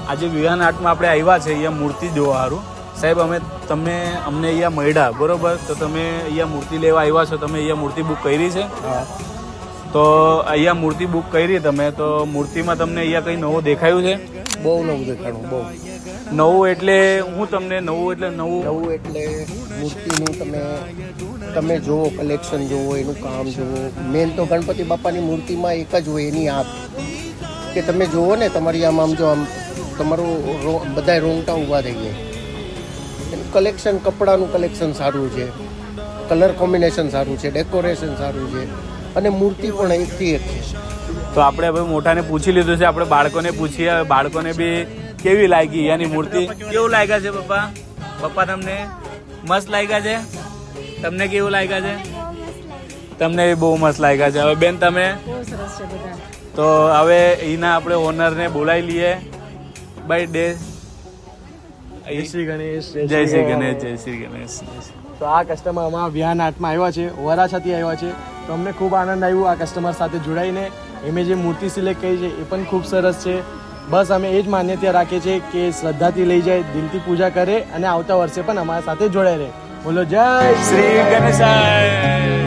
આજે વિહાન આર્ટમાં આપણે આવ્યા છે અહીંયા મૂર્તિ જોવા સારું. સાહેબ અમને અહીંયા મળ્યા બરોબર, તો તમે અહીંયા મૂર્તિ લેવા આવ્યા છો, તમે અહીંયા મૂર્તિ બુક કરી છે? હા. તો અહીંયા મૂર્તિ બુક કરી તમે, તો મૂર્તિમાં તમને અહીંયા કંઈ નવું દેખાયું છે? બહુ નવું દેખાણું, બહુ નવું એટલે હું તમને નવું એટલે મૂર્તિનું તમે જુઓ, કલેક્શન જુઓ, એનું કામ જુઓ. મેન તો ગણપતિ બાપાની મૂર્તિમાં એક જ હોય એની આંખ, કે તમે જુઓ ને તમારી આમ જો આમ તમારું બધાય રોંગટા ઊભા થઈ જાય. એનું કલેક્શન, કપડાનું કલેક્શન સારું છે, કલર કોમ્બિનેશન સારું છે, ડેકોરેશન સારું છે, અને મૂર્તિ પણ એકથી એક છે. તો આપણે હવે મોટાને પૂછી લીધું છે, આપણે બાળકોને પૂછીએ, બાળકોને બી કેવી લાગી યાની મૂર્તિ? કેવું લાગ્યા છે પપ્પા? પપ્પા તમને મસ્ત લાગ્યા છે? તમને કેવું લાગ્યા છે? તમને બી બહુ મસ્ત લાગ્યા છે. હવે બેન તમે? તો હવે એના આપણે ઓનરને બોલાવી લઈએ. બાય ડે. જય શ્રી ગણેશ. જય શ્રી ગણેશ, જય શ્રી ગણેશ. તો આ કસ્ટમર અમારા વિહાન આર્ટમાં આવ્યા છે, વરાછાથી આવ્યા છે. તો અમને ખૂબ આનંદ આવ્યો આ કસ્ટમર સાથે જોડાઈને. એમે જે મૂર્તિ સિલેક્ટ કરી છે એ પણ ખૂબ સરસ છે. બસ અમે એ જ માન્યતા રાખીએ છીએ કે શ્રદ્ધાથી લઈ જાય, દિલથી પૂજા કરે અને આવતા વર્ષે પણ અમારા સાથે જોડાઈ રહે. બોલો જય શ્રી ગણેશાય.